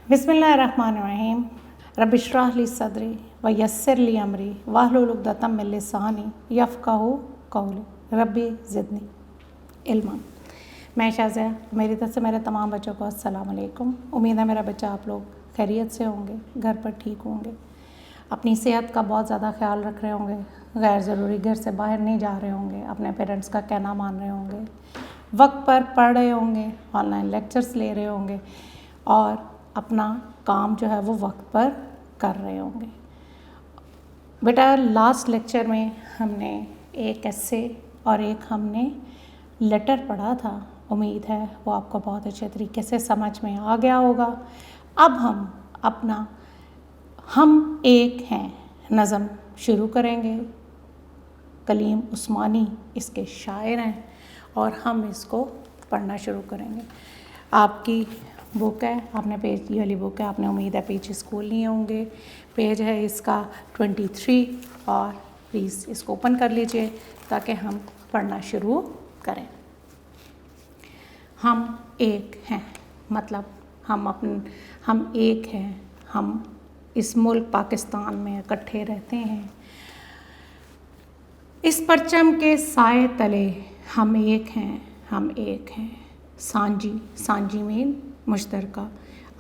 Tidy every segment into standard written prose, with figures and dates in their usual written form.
बिस्मिल्लाहिर्रहमानिर्रहीम। रब्बि इश्रह ली सदरी व यस्सिर ली अमरी वहलुल उक़दतम मिन लिसानी यफ़क़हू क़ौली रब्बी ज़िदनी इल्मा। मैं शाज़िया, मेरी तरफ से मेरे तमाम बच्चों को अस्सलाम वालेकुम। उम्मीद है मेरा बच्चा आप लोग खैरियत से होंगे, घर पर ठीक होंगे, अपनी सेहत का बहुत ज़्यादा ख्याल रख रहे होंगे, गैर ज़रूरी घर से बाहर नहीं जा रहे होंगे, अपने पेरेंट्स का कहना मान रहे होंगे, वक्त पर पढ़ रहे होंगे, ऑनलाइन लेक्चर्स ले रहे होंगे और अपना काम जो है वो वक्त पर कर रहे होंगे। बेटा, लास्ट लेक्चर में हमने एक ऐसे और एक हमने लेटर पढ़ा था। उम्मीद है वो आपको बहुत अच्छे तरीके से समझ में आ गया होगा। अब हम अपना हम एक हैं नज़म शुरू करेंगे। कलीम उस्मानी इसके शायर हैं और हम इसको पढ़ना शुरू करेंगे। आपकी बुक है, आपने पेज, ये वाली बुक है, आपने उम्मीद है पेज स्कूल लिए होंगे। पेज है इसका 23 और प्लीज़ इसको ओपन कर लीजिए ताकि हम पढ़ना शुरू करें। हम एक हैं, मतलब हम एक हैं, हम इस मुल्क पाकिस्तान में इकट्ठे रहते हैं। इस परचम के साए तले हम एक हैं, हम एक हैं। सांझी मीन मुश्तरका,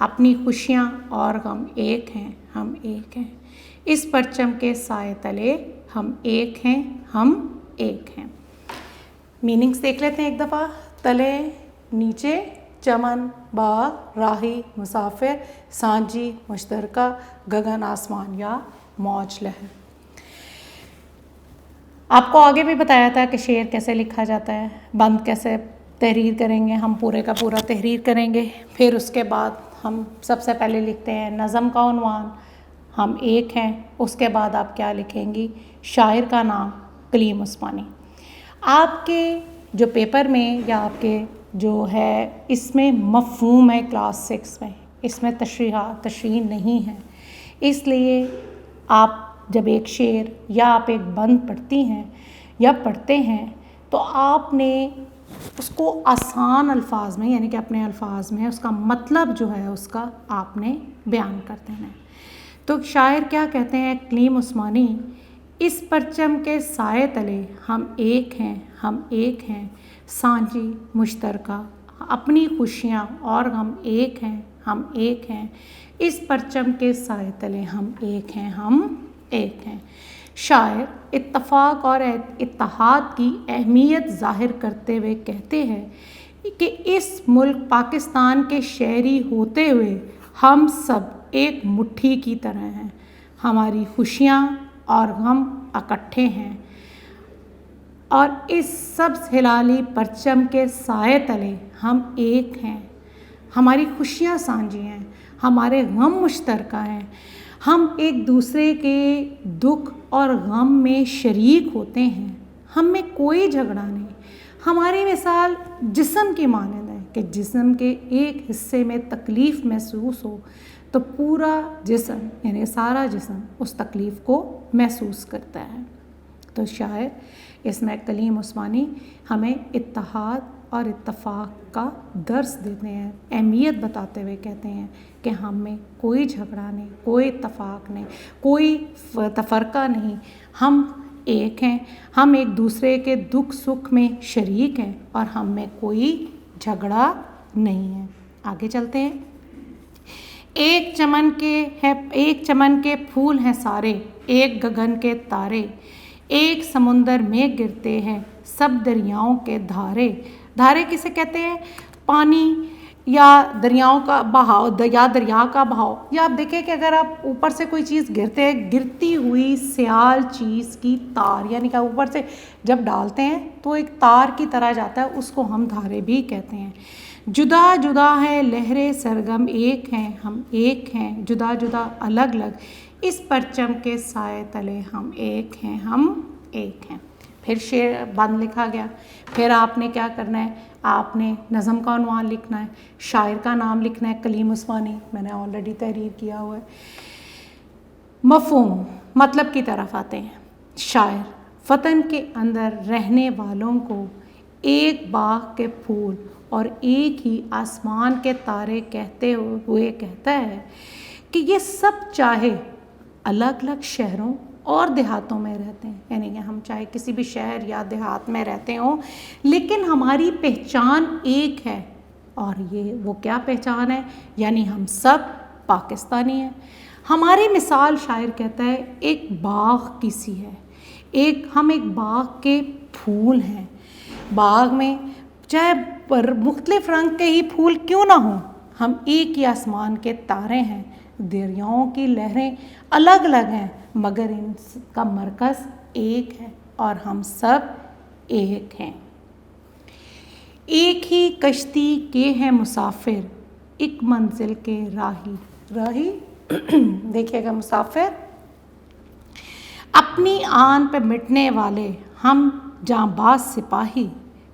अपनी खुशियाँ और गम एक हैं, हम एक हैं। इस परचम के साए तले हम एक हैं, हम एक हैं। मीनिंग्स देख लेते हैं एक दफ़ा। तले नीचे, चमन बाग, राही मुसाफिर, सांझी मुश्तरका, गगन आसमान या मौज लहर। आपको आगे भी बताया था कि शेर कैसे लिखा जाता है, बंद कैसे तहरीर करेंगे। हम पूरे का पूरा तहरीर करेंगे। फिर उसके बाद हम सबसे पहले लिखते हैं नज़म का उन्वान, हम एक हैं। उसके बाद आप क्या लिखेंगी? शायर का नाम कलीम उस्मानी। आपके जो पेपर में या आपके जो है इसमें मफ़हूम है क्लास 6 में, इसमें तशरीह नहीं है। इसलिए आप जब एक शेर या आप एक बंद पढ़ती हैं या पढ़ते हैं तो आपने उसको आसान अल्फाज में, यानी कि अपने अल्फाज में उसका मतलब जो है उसका आपने बयान कर देना है। तो शायर क्या कहते हैं कलीम उस्मानी, इस परचम के साए तले हम एक हैं, हम एक हैं। सांझी मुश्तरका, अपनी खुशियाँ और गम एक हैं, हम एक हैं। इस परचम के साए तले हम एक हैं, हम एक हैं। शायर इत्तफ़ाक़ और इत्तेहाद की अहमियत ज़ाहिर करते हुए कहते हैं कि इस मुल्क पाकिस्तान के शहरी होते हुए हम सब एक मुट्ठी की तरह हैं। हमारी खुशियाँ और गम इकट्ठे हैं और इस सब हिलाली परचम के साए तले हम एक हैं। हमारी खुशियाँ सांझी हैं, हमारे गम मुश्तरका हैं। हम एक दूसरे के दुख और गम में शरीक होते हैं। हम में कोई झगड़ा नहीं। हमारी मिसाल जिस्म की मानंद है कि जिस्म के एक हिस्से में तकलीफ़ महसूस हो तो पूरा जिस्म, यानी सारा जिस्म उस तकलीफ़ को महसूस करता है। तो शायर इसमें कलीम उस्मानी हमें इत्तेहाद और इत्तफ़ाक़ का दर्स देते हैं, अहमियत बताते हुए कहते हैं कि हम में कोई झगड़ा नहीं, कोई इत्तफ़ाक़ नहीं, कोई तफ़रक़ा नहीं। हम एक हैं, हम एक दूसरे के दुख सुख में शरीक हैं और हम में कोई झगड़ा नहीं है। आगे चलते हैं। एक चमन के फूल हैं सारे, एक गगन के तारे, एक समुंदर में गिरते हैं सब दरियाओं के धारे। धारे किसे कहते हैं? पानी या दरियाओं का बहाव या दरिया का बहाव। या आप देखें कि अगर आप ऊपर से कोई चीज़ गिरते हैं, गिरती हुई स्याल चीज़ की तार, यानी कि ऊपर से जब डालते हैं तो एक तार की तरह जाता है, उसको हम धारे भी कहते हैं। जुदा जुदा है लहरें सरगम, एक हैं हम एक हैं, जुदा जुदा अलग अलग। इस परचम के साए तले हम एक हैं, हम एक हैं। फिर शेर बंद लिखा गया। फिर आपने क्या करना है? आपने नज़म का उन्वान लिखना है, शायर का नाम लिखना है कलीम उस्मानी, मैंने ऑलरेडी तहरीर किया हुआ है। मफ़हूम, मतलब की तरफ आते हैं। शायर वतन के अंदर रहने वालों को एक बाग के फूल और एक ही आसमान के तारे कहते हुए कहता है कि ये सब चाहे अलग अलग शहरों और देहातों में रहते हैं, यानी कि हम चाहे किसी भी शहर या देहात में रहते हों, लेकिन हमारी पहचान एक है। और ये वो क्या पहचान है? यानी हम सब पाकिस्तानी हैं। हमारी मिसाल शायर कहता है एक बाग की सी है, हम एक बाग के फूल हैं। बाग में चाहे पर मुख्तलिफ रंग के ही फूल क्यों ना हों, हम एक ही आसमान के तारे हैं। दरियाओं की लहरें अलग अलग हैं, मगर इनका मरकज़ एक है और हम सब एक हैं। एक ही कश्ती के हैं मुसाफिर, एक मंजिल के राही देखिएगा मुसाफिर, अपनी आन पे मिटने वाले हम जांबाज सिपाही,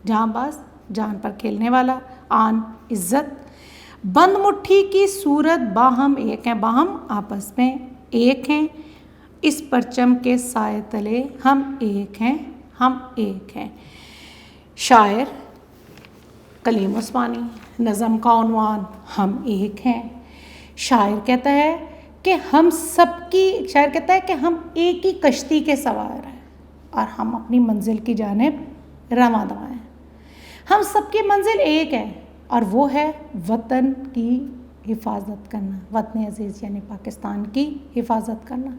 जांबाज जान पर खेलने वाला, आन इज्जत, बंद मुट्ठी की सूरत बाहम एक हैं, बाहम आपस में एक हैं, इस परचम के साए तले हम एक हैं, हम एक हैं। शायर कलीम उस्मानी, नज़म का उन्वान हम एक हैं। शायर कहता है कि हम सबकी, शायर कहता है कि हम एक ही कश्ती के सवार हैं और हम अपनी मंजिल की जानिब रवां दवां हैं। हम सबकी मंजिल एक है और वो है वतन की हिफाजत करना, वतन अजीज़ यानी पाकिस्तान की हिफाजत करना,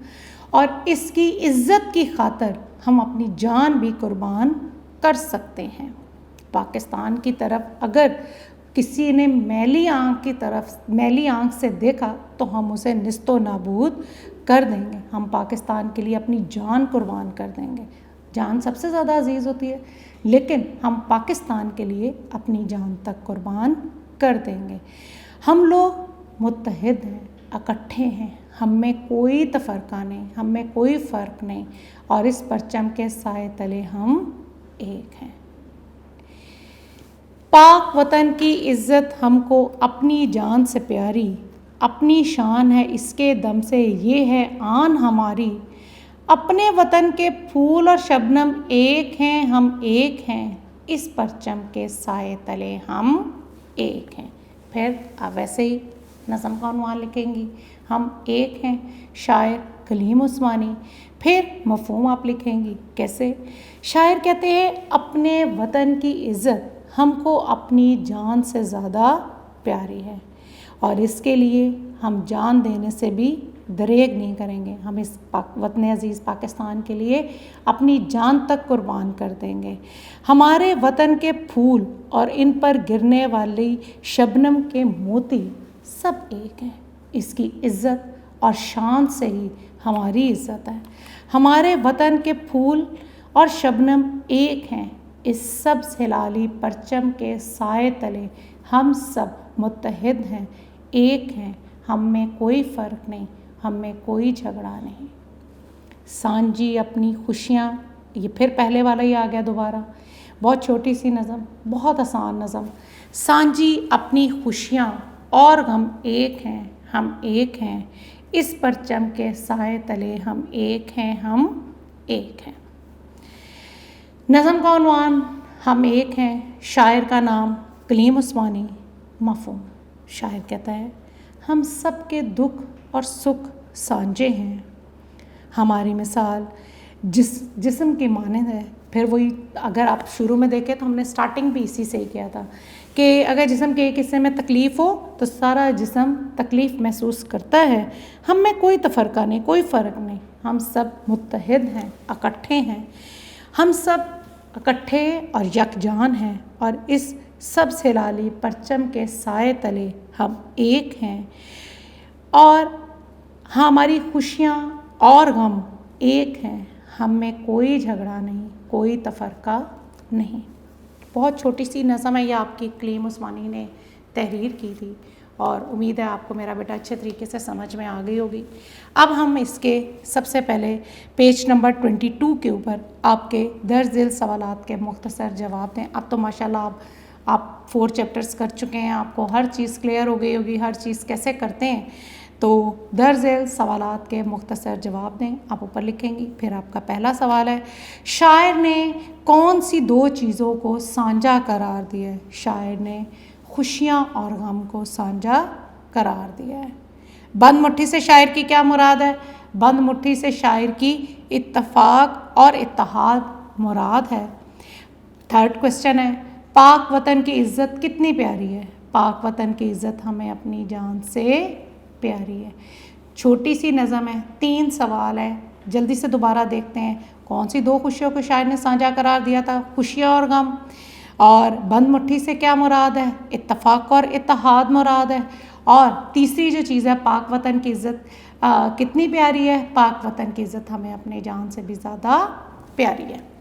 और इसकी इज़्ज़त की खातिर हम अपनी जान भी कुर्बान कर सकते हैं। पाकिस्तान की तरफ अगर किसी ने मैली आंख से देखा तो हम उसे निस्तो नाबूद कर देंगे। हम पाकिस्तान के लिए अपनी जान कुर्बान कर देंगे। जान सबसे ज़्यादा अजीज़ होती है, लेकिन हम पाकिस्तान के लिए अपनी जान तक कुर्बान कर देंगे। हम लोग मुत्तहिद हैं, इकट्ठे हैं, हम में कोई तफरका नहीं, हम में कोई फ़र्क नहीं, और इस परचम के साए तले हम एक हैं। पाक वतन की इज़्ज़त हमको अपनी जान से प्यारी, अपनी शान है इसके दम से ये है आन हमारी। अपने वतन के फूल और शबनम एक हैं, हम एक हैं, इस परचम के साए तले हम एक हैं। फिर आप वैसे ही नज़म का उन्वान लिखेंगी, हम एक हैं, शायर कलीम उस्मानी। फिर मफ़हूम आप लिखेंगी कैसे? शायर कहते हैं अपने वतन की इज़्ज़त हमको अपनी जान से ज़्यादा प्यारी है और इसके लिए हम जान देने से भी दरेग नहीं करेंगे। हम इस वतन अज़ीज़ पाकिस्तान के लिए अपनी जान तक कुर्बान कर देंगे। हमारे वतन के फूल और इन पर गिरने वाली शबनम के मोती सब एक हैं। इसकी इज़्ज़त और शान से ही हमारी इज़्ज़त है। हमारे वतन के फूल और शबनम एक हैं, इस सब हिलाली परचम के साए तले हम सब मुत्तहिद हैं, एक हैं, हम में कोई फ़र्क नहीं, हम में कोई झगड़ा नहीं। सांझी अपनी खुशियाँ, ये फिर पहले वाला ही आ गया दोबारा, बहुत छोटी सी नज़म, बहुत आसान नज़म। सांझी अपनी खुशियाँ और गम एक हैं, हम एक हैं, इस परचम के साए तले हम एक हैं, हम एक हैं। नज़म का उन्वान हम एक हैं, शायर का नाम कलीम उस्मानी। मफ़हूम, शायर कहता है हम सब के दुख और सुख सांझे हैं। हमारी मिसाल जिस्म की मानंद है। फिर वही, अगर आप शुरू में देखें तो हमने स्टार्टिंग भी इसी से ही किया था कि अगर जिस्म के एक हिस्से में तकलीफ़ हो तो सारा जिस्म तकलीफ़ महसूस करता है। हम में कोई तफरका नहीं, कोई फ़र्क नहीं, हम सब मुत्तहिद हैं, इकट्ठे हैं, हम सब इकट्ठे और यकजान हैं और इस सब हिलाली परचम के साए तले हम एक हैं और हमारी खुशियाँ और गम एक हैं। हम में कोई झगड़ा नहीं, कोई तफरका नहीं। बहुत छोटी सी नज़म है, ये आपकी कलीम उस्मानी ने तहरीर की थी और उम्मीद है आपको मेरा बेटा अच्छे तरीके से समझ में आ गई होगी। अब हम इसके सबसे पहले पेज नंबर 22 के ऊपर आपके दर्ज दिल सवालात के मुख्तसर जवाब दें। अब तो माशाल्लाह आप 4 चैप्टर्स कर चुके हैं, आपको हर चीज़ क्लियर हो गई होगी, हर चीज़ कैसे करते हैं। तो दर्ज सवालात के मुख्तसर जवाब दें, आप ऊपर लिखेंगी। फिर आपका पहला सवाल है, शायर ने कौन सी दो चीज़ों को साझा करार दिया है? शायर ने खुशियाँ और गम को साझा करार दिया है। बंद मुट्ठी से शायर की क्या मुराद है? बंद मुट्ठी से शायर की इत्तफाक और इत्तेहाद मुराद है। थर्ड क्वेश्चन है, पाक वतन की इज़्ज़त कितनी प्यारी है? पाक वतन की इज़्ज़त हमें अपनी जान से प्यारी है। छोटी सी नज़म है, 3 सवाल है, जल्दी से दोबारा देखते हैं। कौन सी दो खुशियों को शायर ने साझा करार दिया था? खुशियाँ और गम। और बंद मुट्ठी से क्या मुराद है? इत्तफाक और इत्तेहाद मुराद है। और तीसरी जो चीज़ है, पाक वतन की इज़्ज़त कितनी प्यारी है? पाक वतन की इज़्ज़त हमें अपनी जान से भी ज़्यादा प्यारी है।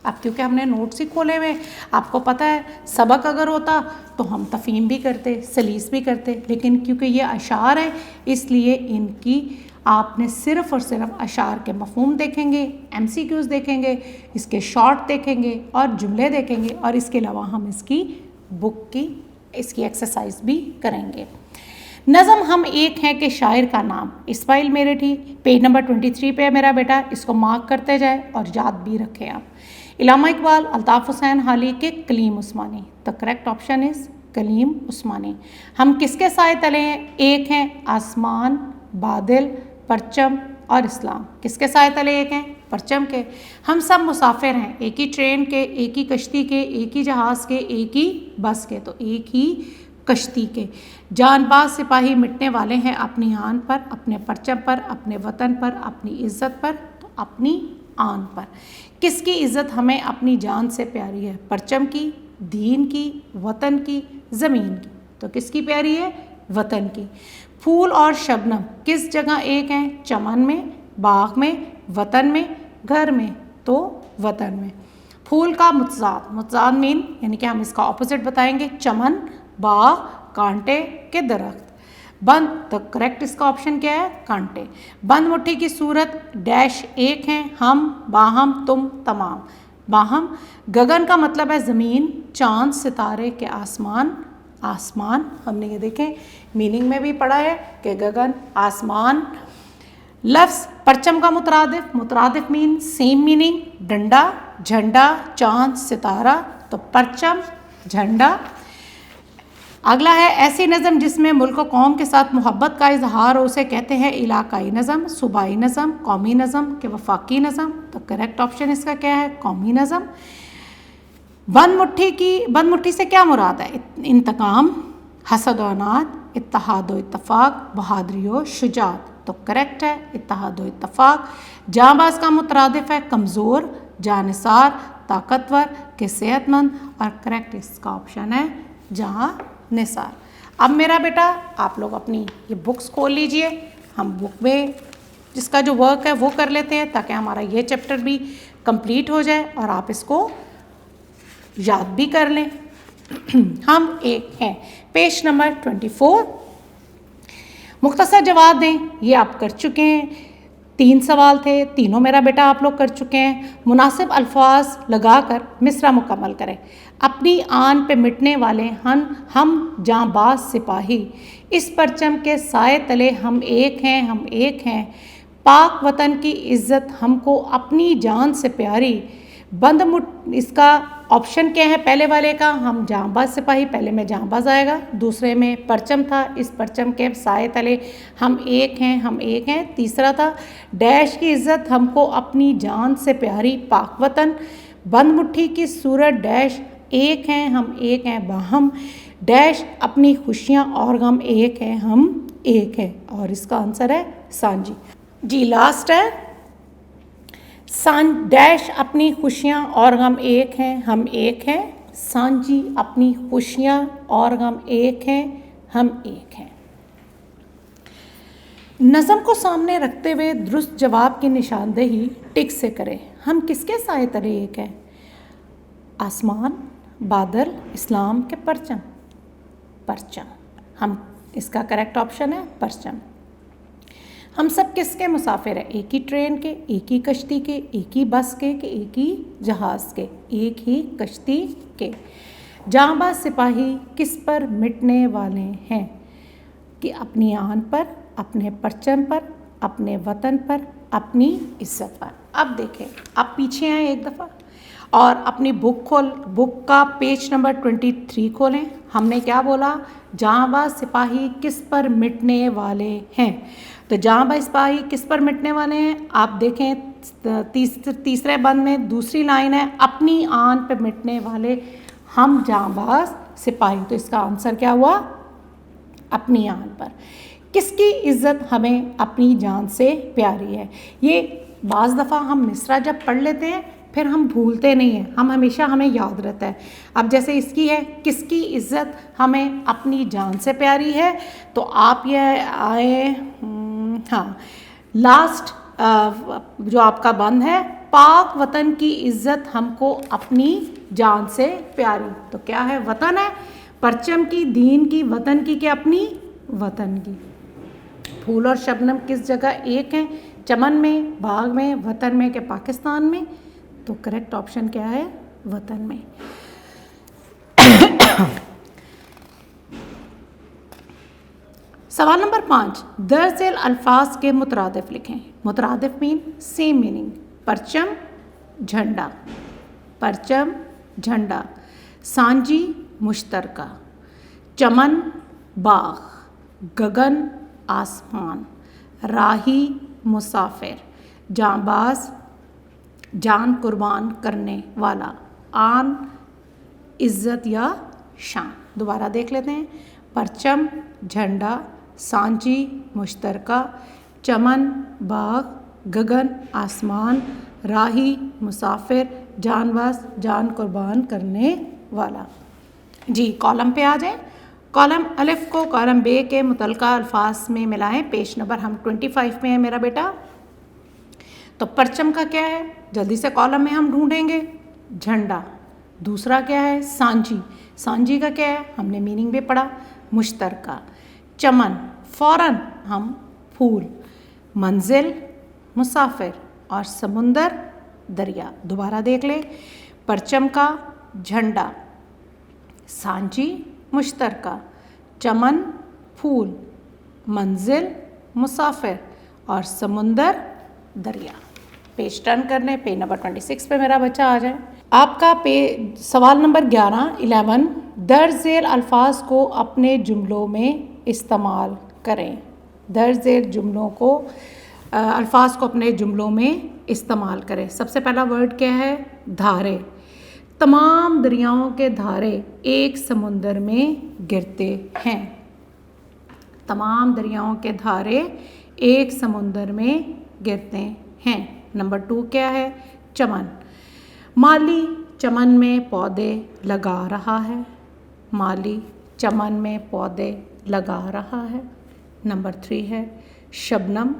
अब क्योंकि हमने नोट्स ही खोले हुए, आपको पता है सबक अगर होता तो हम तफ़हीम भी करते, सलीस भी करते, लेकिन क्योंकि ये अशार हैं इसलिए इनकी आपने सिर्फ़ और सिर्फ अशार के मफ़हूम देखेंगे, MCQs देखेंगे, इसके शॉर्ट देखेंगे और जुमले देखेंगे, और इसके अलावा हम इसकी बुक की इसकी एक्सरसाइज भी करेंगे। नज़म हम एक हैं कि शायर का नाम, इस्माइल मेरठी, पेज नंबर 23 पे है मेरा बेटा, इसको मार्क करते जाए और याद भी रखें आप। इलामा इकबाल, अल्ताफ़ हुसैन हाली के Kaleem Usmani, the correct option is Kaleem Usmani. हम किसके साए तले हैं? एक हैं आसमान, बादल, परचम और इस्लाम। किसके साए तले एक हैं? परचम के। हम सब मुसाफिर हैं, एक ही ट्रेन के, एक ही कश्ती के, एक ही जहाज़ के, एक ही बस के, तो एक ही कश्ती के। जानबाज सिपाही मिटने वाले हैं अपनी आन पर, अपने परचम पर, अपने वतन पर, अपनी इज़्ज़त पर, तो अपनी आन पर। किसकी इज़्ज़त हमें अपनी जान से प्यारी है? परचम की, दीन की, वतन की, ज़मीन की। तो किसकी प्यारी है? वतन की। फूल और शबनम किस जगह एक हैं? चमन में, बाग में, वतन में, घर में, तो वतन में। फूल का मुतज़ाद, मुतज़ाद मीन यानी कि हम इसका ऑपोजिट बताएंगे, चमन, बाग, कांटे के दरख्त। बंद, तो करेक्ट इसका ऑप्शन क्या है? कांटे। बंद मुट्ठी की सूरत डैश एक हैं, हम, बाहम, तुम, तमाम। बाहम, गगन का मतलब है ज़मीन, चांद, सितारे के आसमान, आसमान हमने ये देखें मीनिंग में भी पढ़ा है कि गगन, आसमान। लफ्ज़ परचम का मुतरादिफ, मुतरादिफ मीन सेम मीनिंग, डंडा, झंडा, चांद, सितारा, तो परचम, झंडा। अगला है, ऐसी नज़म जिसमें मुल्क कौम के साथ मोहब्बत का इजहार हो उसे कहते हैं इलाकाई नज़म, सूबाई नज़म, कौमी नज़म के वफाकी नज़म। तो करेक्ट ऑप्शन इसका क्या है? कौमी नज़म। बंद मुट्ठी से क्या मुराद है? इंतकाम, हसद व अनाद, इत्तेहाद व इत्तफाक, बहादुरी व शुजात। तो करेक्ट है इत्तेहाद व इत्तफाक। जांबाज का मुतरादिफ है कमज़ोर, जानिसार, ताकतवर के सेहतमंद, और करेक्ट इसका ऑप्शन है जहाँ निसार। अब मेरा बेटा आप लोग अपनी ये बुक्स खोल लीजिए, हम बुक में जिसका जो वर्क है वो कर लेते हैं ताकि हमारा ये चैप्टर भी कंप्लीट हो जाए और आप इसको याद भी कर लें। हम एक हैं, पेज नंबर 24। मुख्तसर जवाब दें, ये आप कर चुके हैं। 3 सवाल थे, तीनों मेरा बेटा आप लोग कर चुके हैं। मुनासिब अल्फाज लगाकर मिसरा मुकम्मल करें। अपनी आन पे मिटने वाले हम जांबाज सिपाही, इस परचम के साए तले हम एक हैं, हम एक हैं। पाक वतन की इज़्ज़त हमको अपनी जान से प्यारी। इसका ऑप्शन क्या है पहले वाले का? हम जांबाज सिपाही, पहले में जांबाज आएगा, दूसरे में परचम था, इस परचम के साए तले हम एक हैं, हम एक हैं। तीसरा था डैश की इज़्ज़त हमको अपनी जान से प्यारी, पाक वतन। बंद मुट्ठी की सूरत डैश एक हैं, हम एक हैं, बाहम डैश अपनी खुशियाँ और गम एक हैं, हम एक हैं। और इसका आंसर है सांझी। जी लास्ट है डैश अपनी खुशियाँ और गम एक हैं, हम एक हैं। सांझी अपनी खुशियाँ और गम एक हैं, हम एक हैं। नज़म को सामने रखते हुए दुरुस्त जवाब की निशानदेही टिक से करें। हम किसके साए तले एक हैं? आसमान, बादल, इस्लाम के परचम, परचम। हम इसका करेक्ट ऑप्शन है परचम। हम सब किसके मुसाफिर हैं? एक ही ट्रेन के, एक ही कश्ती के, एक ही बस के, एक ही जहाज़ के, एक ही कश्ती के। जांबाज सिपाही किस पर मिटने वाले हैं? कि अपनी आन पर, अपने परचम पर, अपने वतन पर, अपनी इज्जत पर। अब देखें, अब पीछे आए एक दफ़ा और अपनी बुक का पेज नंबर 23 खोलें। हमने क्या बोला, जांबाज सिपाही किस पर मिटने वाले हैं। तो जांबाज सिपाही किस पर मिटने वाले हैं, आप देखें तीसरे बंद में दूसरी लाइन है, अपनी आन पर मिटने वाले हम जांबाज सिपाही। तो इसका आंसर क्या हुआ, अपनी आन पर। किसकी इज्जत हमें अपनी जान से प्यारी है। ये बाज़ दफ़ा हम मिसरा जब पढ़ लेते हैं फिर हम भूलते नहीं हैं, हमें याद रहता है। अब जैसे इसकी है, किसकी इज्जत हमें अपनी जान से प्यारी है, तो आप ये आए, हाँ, लास्ट जो आपका बंद है, पाक वतन की इज्जत हमको अपनी जान से प्यारी। तो क्या है, वतन है, परचम की, दीन की, वतन की, क्या अपनी वतन की। फूल और शबनम किस जगह एक हैं, चमन में, बाग में, वतन में, के पाकिस्तान में। तो करेक्ट ऑप्शन क्या है, वतन में। सवाल नंबर 5, दर्ज झेल अल्फाज के मुतरादिफ लिखें। मुतरादिफ मीन सेम मीनिंग। परचम झंडा, परचम झंडा, सांजी मुश्तरका, चमन बाग, गगन आसमान, राही मुसाफिर, जांबाज जान कुर्बान करने वाला, आन इज्जत या शान। दोबारा देख लेते हैं, परचम झंडा, सांची मुश्तरका, चमन बाग, गगन आसमान, राही मुसाफिर, जानबाज जान कुर्बान करने वाला। जी, कॉलम पे आ जाए। कॉलम अलिफ को कॉलम बे के मुतलका अल्फाज में मिलाएं। पेज नंबर हम 25 में है मेरा बेटा। तो परचम का क्या है, जल्दी से कॉलम में हम ढूंढेंगे, झंडा। दूसरा क्या है, सांजी। सांजी का क्या है, हमने मीनिंग भी पढ़ा, मुश्तरका। चमन, फ़ौरन हम फूल। मंजिल मुसाफिर और समुंदर दरिया। दोबारा देख ले, परचम का झंडा, सांजी मुश्तरका, चमन फूल, मंजिल मुसाफिर और समुंदर दरिया। पेज टर्न करने, पेज नंबर 26 पे मेरा बच्चा आ जाए। आपका सवाल नंबर 11 दर्ज झेल अल्फाज को अपने जुमलों में इस्तेमाल करें। दर्ज झेल जुमलों को अल्फाज को अपने जुमलों में इस्तेमाल करें। सबसे पहला वर्ड क्या है, धारे। तमाम दरियाओं के धारे एक समुंदर में गिरते हैं। तमाम दरियाओं के धारे एक समुंदर में गिरते हैं। नंबर 2 क्या है, चमन। माली चमन में पौधे लगा रहा है। माली चमन में पौधे लगा रहा है। नंबर 3 है शबनम।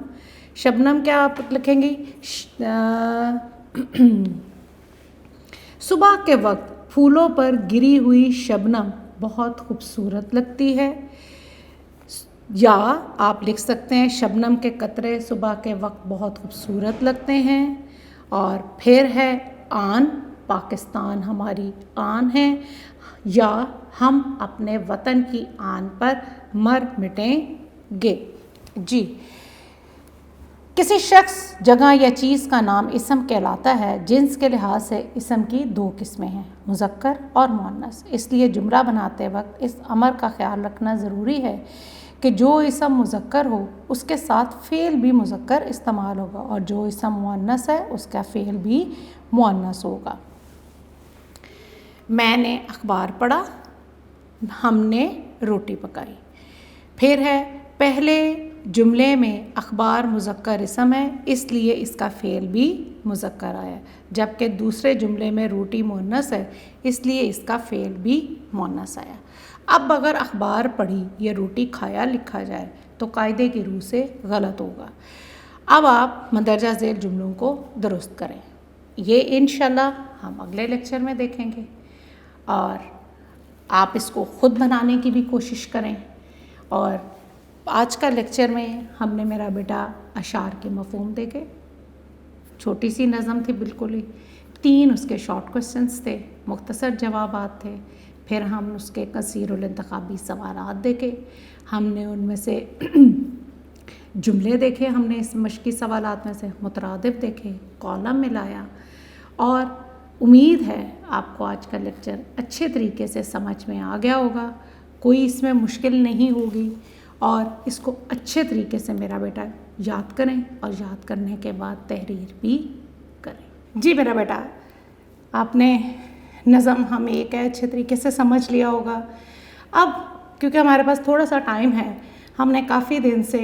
शबनम क्या आप लिखेंगी, सुबह के वक्त फूलों पर गिरी हुई शबनम बहुत खूबसूरत लगती है। या आप लिख सकते हैं शबनम के कतरे सुबह के वक्त बहुत खूबसूरत लगते हैं। और फिर है आन, पाकिस्तान हमारी आन है, या हम अपने वतन की आन पर मर मिटेंगे। जी, किसी शख्स, जगह या चीज़ का नाम इस्म कहलाता है। जिन्स के लिहाज से इस्म की 2 किस्में हैं, मुज़क्कर और मुअन्नस। इसलिए जुमला बनाते वक्त इस अमर का ख्याल रखना ज़रूरी है कि जो इस्म मुज़क्कर हो उसके साथ फ़ेल भी मुज़क्कर इस्तेमाल होगा, और जो इस्म मुअन्नस है उसका फ़ेल भी मुअन्नस होगा। मैंने अखबार पढ़ा, हमने रोटी पकाई। फिर है, पहले जुमले में अखबार मुज़क्कर इस्म है इसलिए इसका फ़ेल भी मुज़क्कर आया, जबकि दूसरे जुमले में रोटी मुअन्नस है इसलिए इसका फ़ेल भी मुअन्नस आया। अब अगर अखबार पढ़ी या रोटी खाया लिखा जाए तो कायदे की रूह से गलत होगा। अब आप मंदरजा झेल जुमलों को दुरुस्त करें। ये इंशाल्लाह हम अगले लेक्चर में देखेंगे, और आप इसको ख़ुद बनाने की भी कोशिश करें। और आज का लेक्चर में हमने मेरा बेटा अशार के मफ़हूम देखे, छोटी सी नज़म थी बिल्कुल ही, 3 उसके शॉर्ट क्वेश्चंस थे, मुख्तसर जवाबात थे। फिर हम उसके कसीरुल इंतखाबी सवालात देखे। हमने उनमें से जुमले देखे हमने इस मश्की सवालात में से, मुतरादिफ देखे, कॉलम मिलाया। और उम्मीद है आपको आज का लेक्चर अच्छे तरीके से समझ में आ गया होगा, कोई इसमें मुश्किल नहीं होगी और इसको अच्छे तरीके से मेरा बेटा याद करें और याद करने के बाद तहरीर भी करें। जी मेरा बेटा, आपने नज़म हम एक है अच्छे तरीके से समझ लिया होगा। अब क्योंकि हमारे पास थोड़ा सा टाइम है, हमने काफ़ी दिन से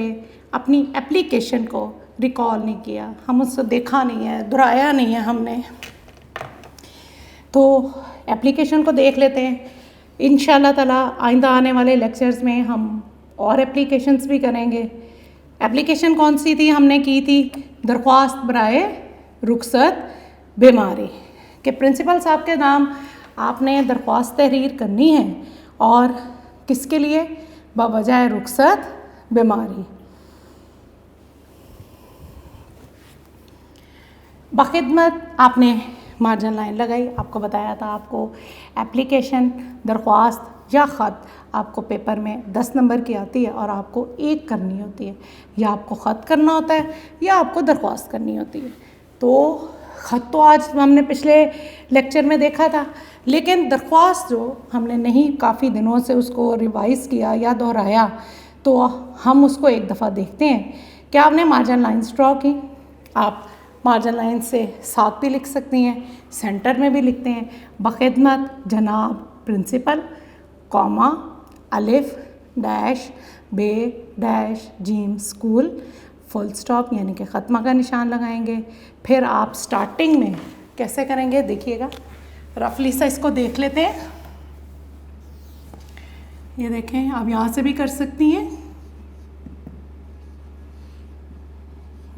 अपनी एप्लीकेशन को रिकॉल नहीं किया, हम उसको देखा नहीं है, दोहराया नहीं है हमने, तो एप्लीकेशन को देख लेते हैं। इंशाल्लाह ताला आइंदा आने वाले लेक्चर्स में हम और एप्लीकेशंस भी करेंगे। एप्लीकेशन कौन सी थी? हमने की थी दरख्वास्त बराए रुखसत बीमारी के प्रिंसिपल साहब के नाम आपने दरख्वास्त तहरीर करनी है और किसके लिए? बवजह रुखसत बीमारी। बाखिदमत आपने मार्जिन लाइन लगाई, आपको बताया था आपको एप्लीकेशन, दरख्वास्त या ख़त आपको पेपर में 10 नंबर की आती है और आपको एक करनी होती है, या आपको ख़त करना होता है या आपको दरख्वास्त करनी होती है। तो ख़त तो आज हमने पिछले लेक्चर में देखा था, लेकिन दरख्वास्त जो हमने नहीं काफ़ी दिनों से उसको रिवाइज़ किया या दोहराया, तो हम उसको एक दफ़ा देखते हैं। क्या आपने मार्जिन लाइन्स ड्रॉ की? आप मार्जिन लाइन से साथ भी लिख सकती हैं, सेंटर में भी लिखते हैं। बखिदमत जनाब प्रिंसिपल, कॉमा, अलिफ, डैश, बे, डैश, जीम, स्कूल, फुल स्टॉप यानी कि ख़त्मा का निशान लगाएंगे। फिर आप स्टार्टिंग में कैसे करेंगे देखिएगा, रफली सा इसको देख लेते हैं। ये देखें, आप यहाँ से भी कर सकती हैं।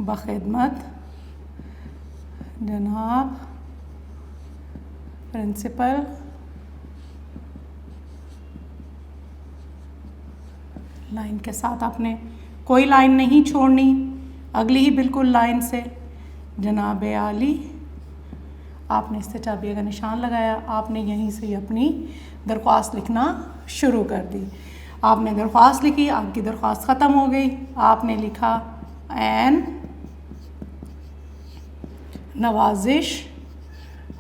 बखिदमत जनाब प्रिंसिपल, लाइन के साथ आपने कोई लाइन नहीं छोड़नी, अगली ही बिल्कुल लाइन से जनाब आली, आपने इससे चाबिया का निशान लगाया, आपने यहीं से ही अपनी दरख्वास्त लिखना शुरू कर दी। आपने दरख्वास्त लिखी, आपकी दरख्वास्त ख़त्म हो गई, आपने लिखा एन नवाजिश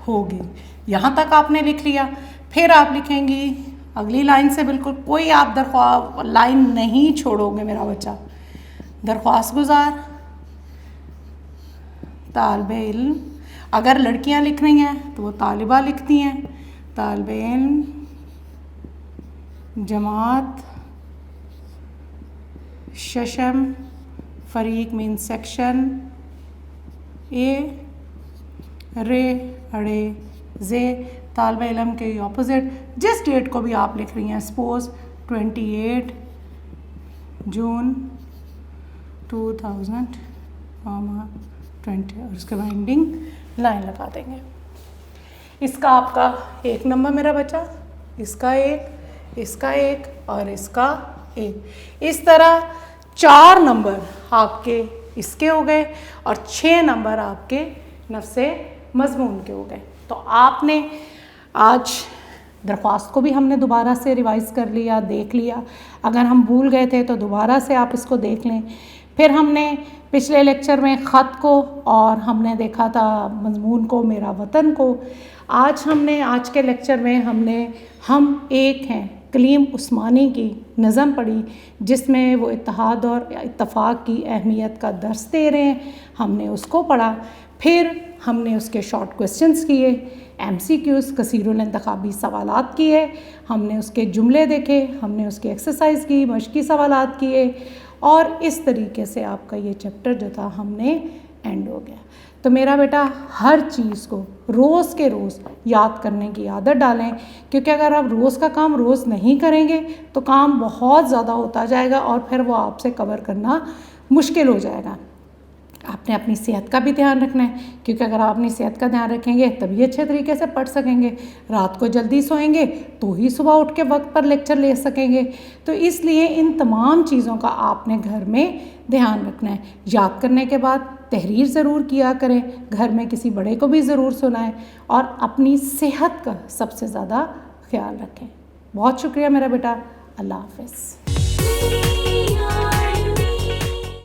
होगी, यहाँ तक आपने लिख लिया। फिर आप लिखेंगी अगली लाइन से बिल्कुल कोई आप लाइन नहीं छोड़ोगे मेरा बच्चा। दरख्वास्त गुजार, तालिबे इल्म, अगर लड़कियाँ लिख रही हैं तो वो तालिबा लिखती हैं, तालिबे इल्म, जमात, शशम, फरीक मीन सेक्शन ए, रे, अड़े, जे, तालिबे इल्म के ऑपोजिट जिस डेट को भी आप लिख रही हैं, सपोज 28 जून 2020 और उसके बाद एंडिंग लाइन लगा देंगे। इसका आपका 1 नंबर मेरा बचा, इसका 1, इसका 1 और इसका 1। इस तरह 4 नंबर आपके इसके हो गए और 6 नंबर आपके नफ्से मज़मून के हो गए। तो आपने आज दरख्वास्त को भी हमने दोबारा से रिवाइज़ कर लिया, देख लिया। अगर हम भूल गए थे तो दोबारा से आप इसको देख लें। फिर हमने पिछले लेक्चर में ख़त को और हमने देखा था मज़मून को, मेरा वतन को। आज के लेक्चर में हमने हम एक हैं कलीम उस्मानी की नज़म पढ़ी, जिसमें वो इत्तेहाद और इत्तफ़ाक़ की अहमियत का दर्स दे रहे हैं, हमने उसको पढ़ा। फिर हमने उसके शॉर्ट क्वेश्चंस किए, MCQs कसीरुल इंतखाबी सवालात किए, हमने उसके जुमले देखे, हमने उसकी एक्सरसाइज की, मश्की सवालात किए और इस तरीके से आपका ये चैप्टर जो था हमने एंड हो गया। तो मेरा बेटा हर चीज़ को रोज़ के रोज़ याद करने की आदत डालें, क्योंकि अगर आप रोज़ का काम रोज़ नहीं करेंगे तो काम बहुत ज़्यादा होता जाएगा और फिर वो आपसे कवर करना मुश्किल हो जाएगा। आपने अपनी सेहत का भी ध्यान रखना है, क्योंकि अगर आप अपनी सेहत का ध्यान रखेंगे तभी अच्छे तरीके से पढ़ सकेंगे। रात को जल्दी सोएंगे तो ही सुबह उठ के वक्त पर लेक्चर ले सकेंगे। तो इसलिए इन तमाम चीज़ों का आपने घर में ध्यान रखना है। याद करने के बाद तहरीर ज़रूर किया करें, घर में किसी बड़े को भी ज़रूर सुनाएं और अपनी सेहत का सबसे ज़्यादा ख्याल रखें। बहुत शुक्रिया मेरा बेटा, अल्लाह हाफ़िज़।